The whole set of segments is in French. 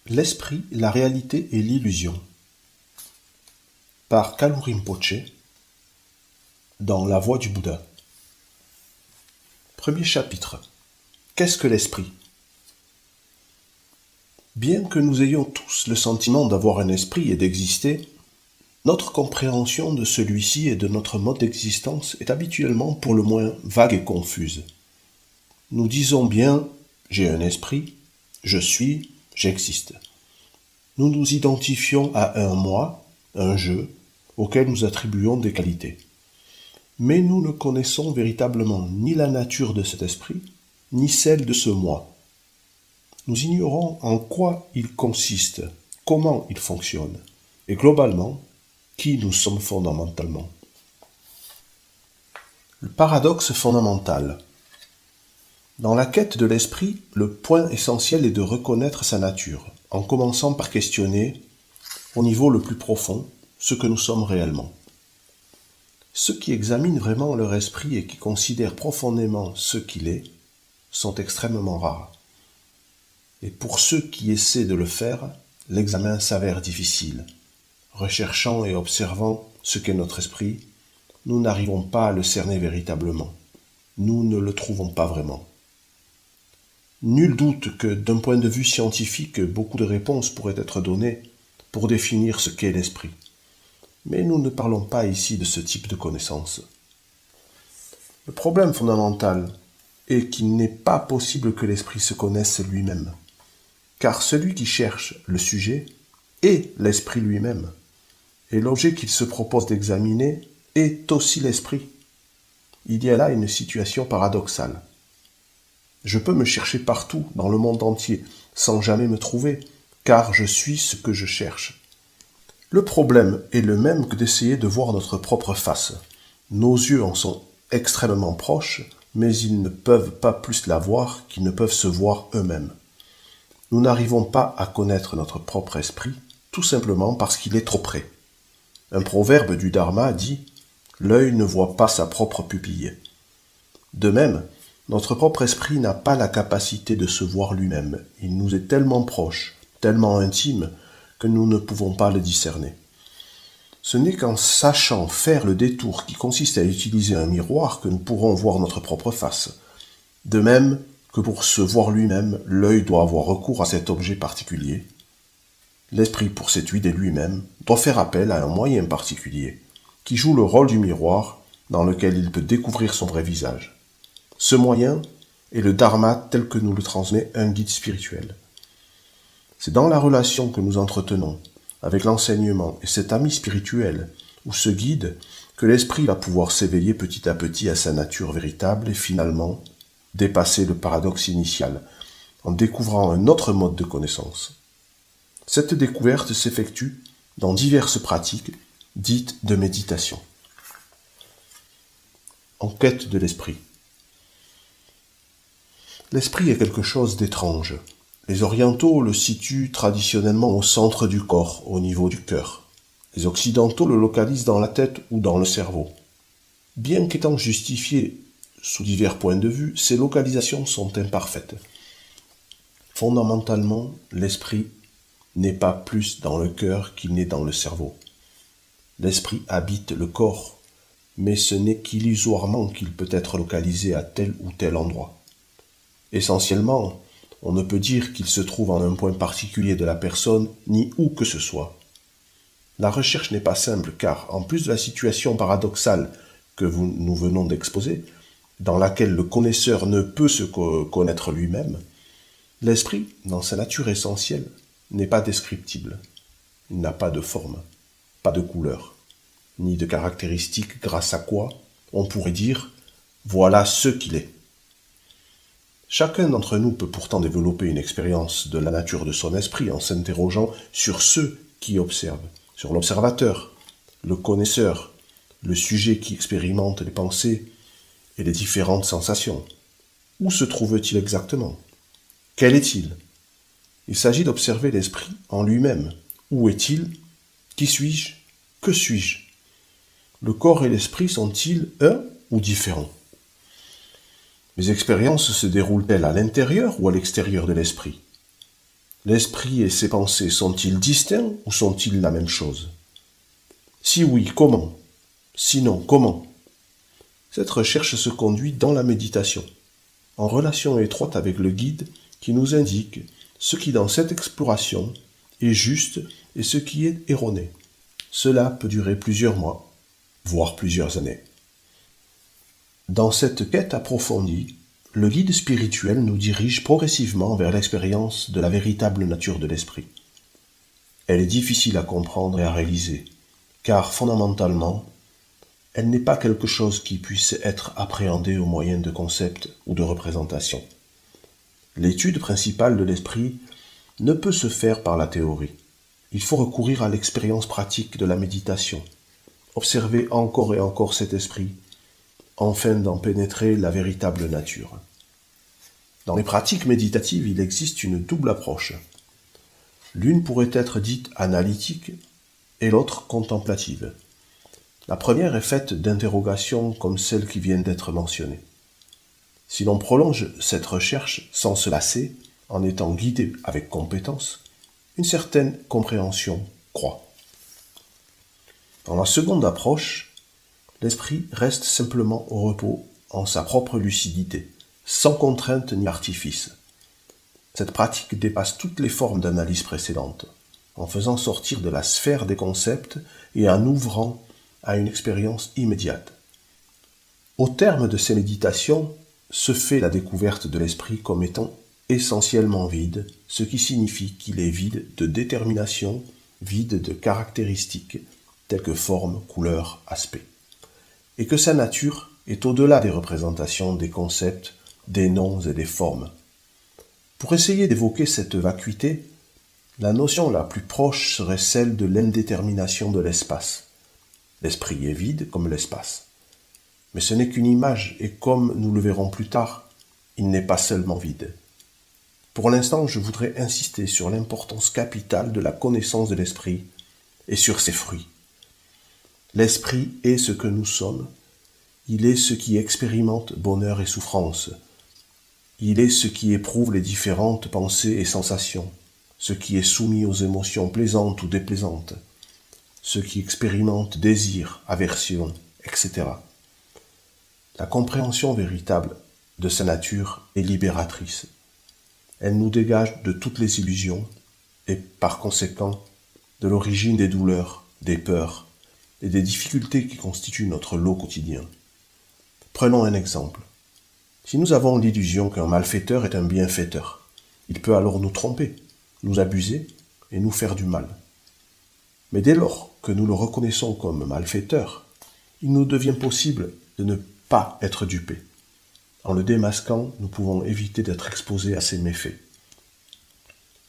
L'esprit, la réalité et l'illusion. Par Kalu Rinpoché, dans La Voie du Bouddha. Premier chapitre. Qu'est-ce que l'esprit? Bien que nous ayons tous le sentiment d'avoir un esprit et d'exister, notre compréhension de celui-ci et de notre mode d'existence est habituellement pour le moins vague et confuse. Nous disons bien « j'ai un esprit »,« je suis »,« j'existe ». Nous nous identifions à un moi, un je, auquel nous attribuons des qualités. Mais nous ne connaissons véritablement ni la nature de cet esprit, ni celle de ce moi. Nous ignorons en quoi il consiste, comment il fonctionne, et globalement, qui nous sommes fondamentalement. Le paradoxe fondamental. Dans la quête de l'esprit, le point essentiel est de reconnaître sa nature, en commençant par questionner, au niveau le plus profond, ce que nous sommes réellement. Ceux qui examinent vraiment leur esprit et qui considèrent profondément ce qu'il est, sont extrêmement rares. Et pour ceux qui essaient de le faire, l'examen s'avère difficile. Recherchant et observant ce qu'est notre esprit, nous n'arrivons pas à le cerner véritablement. Nous ne le trouvons pas vraiment. Nul doute que, d'un point de vue scientifique, beaucoup de réponses pourraient être données pour définir ce qu'est l'esprit. Mais nous ne parlons pas ici de ce type de connaissance. Le problème fondamental est qu'il n'est pas possible que l'esprit se connaisse lui-même, car celui qui cherche le sujet est l'esprit lui-même, et l'objet qu'il se propose d'examiner est aussi l'esprit. Il y a là une situation paradoxale. Je peux me chercher partout, dans le monde entier, sans jamais me trouver, car je suis ce que je cherche. Le problème est le même que d'essayer de voir notre propre face. Nos yeux en sont extrêmement proches, mais ils ne peuvent pas plus la voir qu'ils ne peuvent se voir eux-mêmes. Nous n'arrivons pas à connaître notre propre esprit, tout simplement parce qu'il est trop près. Un proverbe du Dharma dit « L'œil ne voit pas sa propre pupille ». De même, notre propre esprit n'a pas la capacité de se voir lui-même. Il nous est tellement proche, tellement intime, que nous ne pouvons pas le discerner. Ce n'est qu'en sachant faire le détour qui consiste à utiliser un miroir que nous pourrons voir notre propre face. De même que pour se voir lui-même, l'œil doit avoir recours à cet objet particulier. L'esprit, pour s'étudier lui-même, doit faire appel à un moyen particulier, qui joue le rôle du miroir dans lequel il peut découvrir son vrai visage. Ce moyen est le dharma tel que nous le transmet un guide spirituel. C'est dans la relation que nous entretenons avec l'enseignement et cet ami spirituel ou ce guide que l'esprit va pouvoir s'éveiller petit à petit à sa nature véritable et finalement dépasser le paradoxe initial en découvrant un autre mode de connaissance. Cette découverte s'effectue dans diverses pratiques dites de méditation. En quête de l'esprit. L'esprit est quelque chose d'étrange. Les orientaux le situent traditionnellement au centre du corps, au niveau du cœur. Les occidentaux le localisent dans la tête ou dans le cerveau. Bien qu'étant justifiées sous divers points de vue, ces localisations sont imparfaites. Fondamentalement, l'esprit n'est pas plus dans le cœur qu'il n'est dans le cerveau. L'esprit habite le corps, mais ce n'est qu'illusoirement qu'il peut être localisé à tel ou tel endroit. Essentiellement, on ne peut dire qu'il se trouve en un point particulier de la personne, ni où que ce soit. La recherche n'est pas simple car, en plus de la situation paradoxale que nous venons d'exposer, dans laquelle le connaisseur ne peut se connaître lui-même, l'esprit, dans sa nature essentielle, n'est pas descriptible. Il n'a pas de forme, pas de couleur, ni de caractéristiques grâce à quoi on pourrait dire « voilà ce qu'il est ». Chacun d'entre nous peut pourtant développer une expérience de la nature de son esprit en s'interrogeant sur ceux qui observent, sur l'observateur, le connaisseur, le sujet qui expérimente les pensées et les différentes sensations. Où se trouve-t-il exactement? Quel est-il? Il s'agit d'observer l'esprit en lui-même. Où est-il? Qui suis-je? Que suis-je? Le corps et l'esprit sont-ils un ou différents? Mes expériences se déroulent-elles à l'intérieur ou à l'extérieur de l'esprit? L'esprit et ses pensées sont-ils distincts ou sont-ils la même chose? Si oui, comment? Sinon, comment? Cette recherche se conduit dans la méditation, en relation étroite avec le guide qui nous indique ce qui dans cette exploration est juste et ce qui est erroné. Cela peut durer plusieurs mois, voire plusieurs années. Dans cette quête approfondie, le guide spirituel nous dirige progressivement vers l'expérience de la véritable nature de l'esprit. Elle est difficile à comprendre et à réaliser, car fondamentalement, elle n'est pas quelque chose qui puisse être appréhendé au moyen de concepts ou de représentations. L'étude principale de l'esprit ne peut se faire par la théorie. Il faut recourir à l'expérience pratique de la méditation, observer encore et encore cet esprit, afin d'en pénétrer la véritable nature. Dans les pratiques méditatives, il existe une double approche. L'une pourrait être dite analytique et l'autre contemplative. La première est faite d'interrogations comme celle qui vient d'être mentionnée. Si l'on prolonge cette recherche sans se lasser, en étant guidé avec compétence, une certaine compréhension croît. Dans la seconde approche, l'esprit reste simplement au repos en sa propre lucidité, sans contrainte ni artifice. Cette pratique dépasse toutes les formes d'analyse précédentes, en faisant sortir de la sphère des concepts et en ouvrant à une expérience immédiate. Au terme de ces méditations, se fait la découverte de l'esprit comme étant essentiellement vide, ce qui signifie qu'il est vide de détermination, vide de caractéristiques, telles que forme, couleur, aspect, et que sa nature est au-delà des représentations, des concepts, des noms et des formes. Pour essayer d'évoquer cette vacuité, la notion la plus proche serait celle de l'indétermination de l'espace. L'esprit est vide comme l'espace. Mais ce n'est qu'une image et comme nous le verrons plus tard, il n'est pas seulement vide. Pour l'instant, je voudrais insister sur l'importance capitale de la connaissance de l'esprit et sur ses fruits. L'esprit est ce que nous sommes, il est ce qui expérimente bonheur et souffrance, il est ce qui éprouve les différentes pensées et sensations, ce qui est soumis aux émotions plaisantes ou déplaisantes, ce qui expérimente désir, aversion, etc. La compréhension véritable de sa nature est libératrice. Elle nous dégage de toutes les illusions et, par conséquent, de l'origine des douleurs, des peurs et des difficultés qui constituent notre lot quotidien. Prenons un exemple. Si nous avons l'illusion qu'un malfaiteur est un bienfaiteur, il peut alors nous tromper, nous abuser et nous faire du mal. Mais dès lors que nous le reconnaissons comme malfaiteur, il nous devient possible de ne pas être dupés. En le démasquant, nous pouvons éviter d'être exposés à ses méfaits.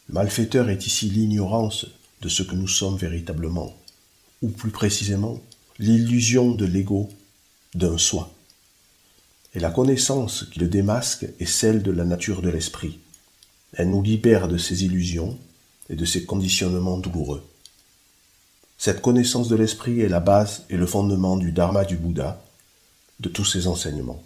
Le malfaiteur est ici l'ignorance de ce que nous sommes véritablement, ou plus précisément, l'illusion de l'ego d'un soi. Et la connaissance qui le démasque est celle de la nature de l'esprit. Elle nous libère de ces illusions et de ces conditionnements douloureux. Cette connaissance de l'esprit est la base et le fondement du Dharma du Bouddha, de tous ses enseignements.